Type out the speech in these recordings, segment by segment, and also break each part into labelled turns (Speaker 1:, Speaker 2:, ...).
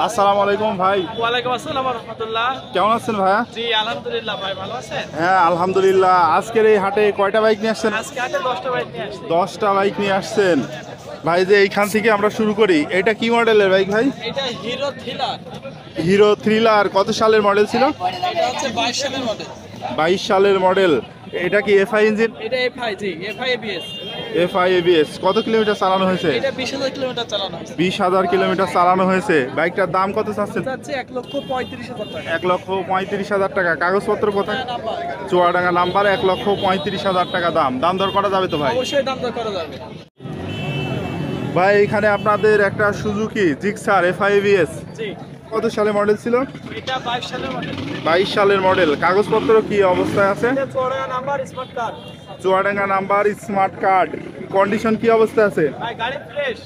Speaker 1: আসসালামু আলাইকুম ভাই।
Speaker 2: ওয়ালাইকুম আসসালাম ওয়া রাহমাতুল্লাহ।
Speaker 1: কেমন আছেন ভাইয়া?
Speaker 2: জি আলহামদুলিল্লাহ ভাই, ভালো আছেন?
Speaker 1: হ্যাঁ আলহামদুলিল্লাহ। আজকের এই হাটে কয়টা বাইক নিয়ে আসছেন?
Speaker 2: আজকে হাটে 10টা বাইক নিয়ে আসছি।
Speaker 1: 10টা বাইক নিয়ে আসছেন ভাই। যে এইখান থেকে আমরা শুরু করি, এটা কি মডেলের বাইক ভাই?
Speaker 2: এটা হিরো থ্রিলার।
Speaker 1: Hero thriller. কত সালের মডেল ছিল?
Speaker 2: এটা হচ্ছে 22 সালের মডেল।
Speaker 1: 22 সালের মডেল। এটা কি এফআই ইঞ্জিন?
Speaker 2: এটা এফআই, জি এফআই এবিএস।
Speaker 1: FI ABS. কত কিলোমিটার চালানো হয়েছে?
Speaker 2: এটা 20,000 কিলোমিটার চালানো হয়েছে।
Speaker 1: 20,000 কিলোমিটার চালানো হয়েছে। বাইকটার দাম কত চাচ্ছেন?
Speaker 2: যাচ্ছে 1,35,000 টাকা।
Speaker 1: 1,35,000 টাকা। কাগজপত্র কোথায়? চুয়াডাঙ্গা নাম্বার। 1,35,000 টাকা দাম। দাম দর করা যাবে তো ভাই?
Speaker 2: অবশ্যই দাম দর করা যাবে
Speaker 1: ভাই এখানে আপনাদের একটা সুজুকি জিক্সার এফআই এবিএস।
Speaker 2: জি।
Speaker 1: কত সালে মডেল ছিল?
Speaker 2: এটা 22 সালের মডেল।
Speaker 1: 22 সালের মডেল। কাগজপত্র কি অবস্থায় আছে?
Speaker 2: এটা Chuadanga number smart card.
Speaker 1: Chuadanga number smart card. Condition কি অবস্থায় আছে?
Speaker 2: ভাই গাড়ি fresh.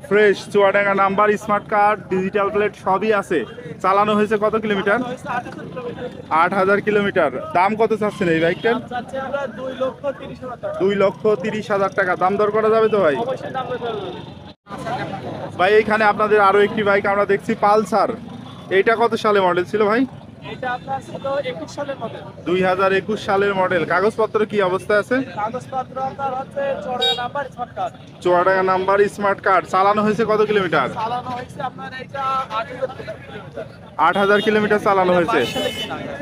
Speaker 1: Fresh. Chuadanga number smart card, digital plate সবই আছে। চালানো হয়েছে কত কিলোমিটার? 8,000 কিলোমিটার। দাম কত চাচ্ছেন এই বাইকটার?
Speaker 2: যাচ্ছে আমরা 2,30,000 টাকা।
Speaker 1: 2,30,000 টাকা। দাম দর করা যাবে তো ভাই?
Speaker 2: অবশ্যই দাম দর করা যাবে
Speaker 1: ভাই এখানে আপনাদের আরো একটি বাইক আমরা দেখছি, পালসার। এইটা কত সালে মডেল ছিল ভাই?
Speaker 2: এটা আপনার ছিল 21 সালের মডেল।
Speaker 1: 2021 সালের মডেল। কাগজপত্র কি অবস্থায় আছে?
Speaker 2: কাগজপত্র আপনার হচ্ছে Chuadanga number smart card.
Speaker 1: Chuadanga number smart card. চালানো হয়েছে কত কিলোমিটার?
Speaker 2: চালানো হয়েছে আপনার এটা 8,000 কিলোমিটার।
Speaker 1: 8,000 কিলোমিটার চালানো হয়েছে।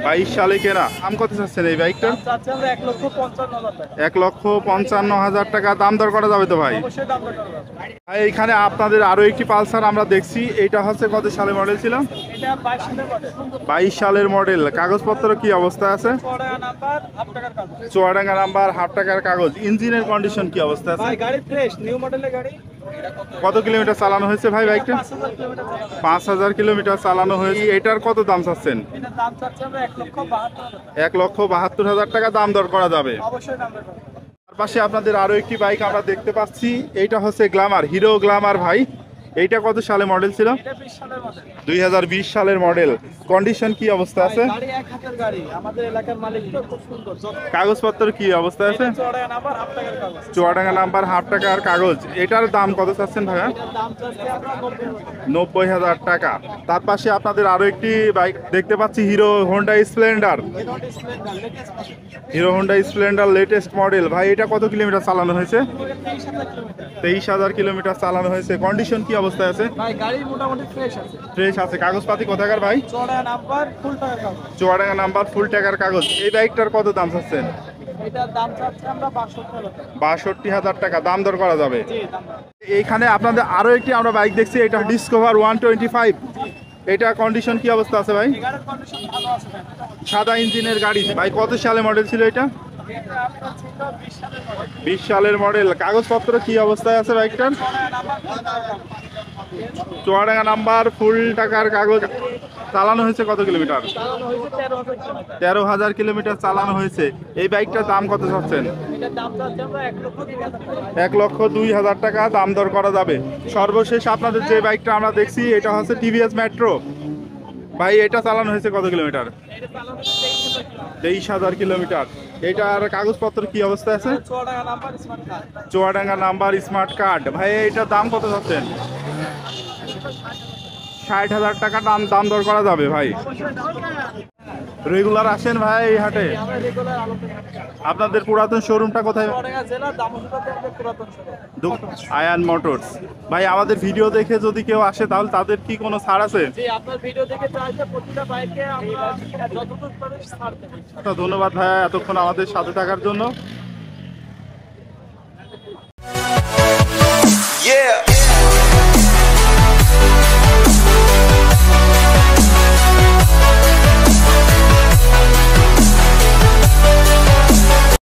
Speaker 1: 22 সালে কেনা। দাম কত চাচ্ছেন এই বাইকটা?
Speaker 2: যাচ্ছে আমরা 1,55,000 টাকা।
Speaker 1: 1,55,000 টাকা। দাম দর করা যাবে তো ভাই?
Speaker 2: অবশ্যই দাম দর করা যাবে।
Speaker 1: ভাই এইখানে আপনাদের আরো একটি পালসার আমরা দেখছি। এটা হচ্ছে কত সালে মডেল ছিল?
Speaker 2: এটা 22 সালের মডেল।
Speaker 1: 22 সালের মডেল। কাগজপত্র কি অবস্থা আছে?
Speaker 2: চুয়াডাঙ্গা নাম্বার হাফ টাকার কাগজ।
Speaker 1: চুয়াডাঙ্গা নাম্বার হাফ টাকার কাগজ। ইঞ্জিনের কন্ডিশন কি অবস্থা আছে?
Speaker 2: ভাই গাড়ি ফ্রেশ, নিউ মডেলের গাড়ি।
Speaker 1: কত কিলোমিটার চালানো হয়েছে ভাই বাইকটা?
Speaker 2: 5,000 কিলোমিটার চালানো।
Speaker 1: 5,000 কিলোমিটার চালানো হয়েছে। এটার কত দাম চাচ্ছেন?
Speaker 2: এটার দাম চাচ্ছে আমরা 1,72,000 টাকা।
Speaker 1: 1,72,000 টাকা। দাম দর করা যাবে।
Speaker 2: অবশ্যই দাম দর করা যাবে।
Speaker 1: তার পাশে আপনাদের আরো একটি বাইক আমরা দেখতে পাচ্ছি। এইটা হচ্ছে গ্ল্যামার, হিরো গ্ল্যামার ভাই। এইটা কত সালে মডেল ছিল?
Speaker 2: এটা 20 সালের মডেল।
Speaker 1: 2020 সালের মডেল। কন্ডিশন কি অবস্থা আছে?
Speaker 2: গাড়ি এক হাতের গাড়ি, আমাদের এলাকার মালিক তো খুব সুন্দর।
Speaker 1: কাগজপত্র কি অবস্থা আছে?
Speaker 2: চুয়াডাঙ্গা নাম্বার হাফ টাকার কাগজ।
Speaker 1: চুয়াডাঙ্গা নাম্বার হাফ টাকার কাগজ। এটার দাম কত চাচ্ছেন ভাইয়া?
Speaker 2: এটার দাম চাচ্ছে আমরা 90,000 টাকা।
Speaker 1: 90,000 টাকা। তার পাশে আপনাদের আরো একটি বাইক দেখতে পাচ্ছি, হিরো হোন্ডা স্প্লেন্ডার।
Speaker 2: এটা display latest model.
Speaker 1: Hero Honda Splendor latest model. ভাই এটা কত কিলোমিটার চালানো হয়েছে?
Speaker 2: 23,000 কিলোমিটার।
Speaker 1: 23,000 কিলোমিটার চালানো হয়েছে। কন্ডিশন কি অবস্থায় আছে?
Speaker 2: ভাই গাড়ি মোটামুটি ফ্রেশ আছে।
Speaker 1: ফ্রেশ আছে। কাগজপাতি কোথাকার ভাই?
Speaker 2: চুয়াডাঙ্গা নাম্বার ফুল টাকার কাগজ।
Speaker 1: চুয়াডাঙ্গা নাম্বার ফুল টাকার কাগজ। এই বাইকটার কত দাম চাচ্ছেন?
Speaker 2: এটার দাম চাচ্ছে আমরা 62,000 টাকা।
Speaker 1: 62,000 টাকা। দাম দর করা যাবে।
Speaker 2: জি দাম।
Speaker 1: এইখানে আপনাদের আরো একটি আমরা বাইক দেখছি, এটা ডিসকভার 125। এটা কন্ডিশন কি অবস্থা আছে ভাই?
Speaker 2: গাড়ির কন্ডিশন ভালো আছে ভাই।
Speaker 1: সাদা ইঞ্জিনের গাড়ি ভাই। কত সালে মডেল ছিল এটা?
Speaker 2: এটা আপনার ছিল 20 সালের মডেল।
Speaker 1: 20 সালের মডেল। কাগজপত্র কি অবস্থায় আছে বাইকটার?
Speaker 2: চুয়াডাঙ্গা নাম্বার ফুল টাকার কাগজ।
Speaker 1: চুয়াডাঙ্গা নাম্বার ফুল টাকার কাগজ। চালানো হয়েছে কত কিলোমিটার?
Speaker 2: চালানো হয়েছে 13,000 কিলোমিটার।
Speaker 1: 13,000 কিলোমিটার চালানো হয়েছে। এই বাইকটার দাম কত চাচ্ছেন?
Speaker 2: এটার দাম চাচ্ছে আমরা 1,02,000 টাকা।
Speaker 1: 1,02,000 টাকা। দাম দর করা যাবে। সর্বশেষ আপনাদের যে বাইকটা আমরা দেখছি, এটা হচ্ছে টিভিএস মেট্রো ভাই। এটা চালানো হয়েছে কত কিলোমিটার?
Speaker 2: এটা চালানো হয়েছে 23,000 কিলোমিটার।
Speaker 1: 23,000 কিলোমিটার। এটার কাগজপত্র কি অবস্থায় আছে?
Speaker 2: Chuadanga number smart card.
Speaker 1: Chuadanga number smart card. ভাই এটার দাম কত চাচ্ছেন? 60,000 টাকা। দাম দর করা যাবে ভাই? রেগুলার আসেন ভাই এই হাটে?
Speaker 2: আমরা রেগুলার আলোচনা।
Speaker 1: আপনাদের পুরাতন শোরুমটা কোথায়?
Speaker 2: চুয়াডাঙ্গা জেলা দামোদরতে আমাদের পুরাতন শহর।
Speaker 1: আয়ান মোটরস। ভাই আমাদের ভিডিও দেখে যদি কেউ আসে তাহলে তাদের কি কোনো ছাড় আছে?
Speaker 2: জি আপনার ভিডিও দেখে চাইছে প্রতিটা বাইকে আমরা যতটুকু পারি ছাড় দেব।
Speaker 1: ধন্যবাদ ভাইয়া এতক্ষণ আমাদের সাথে থাকার জন্য।
Speaker 3: Yeah.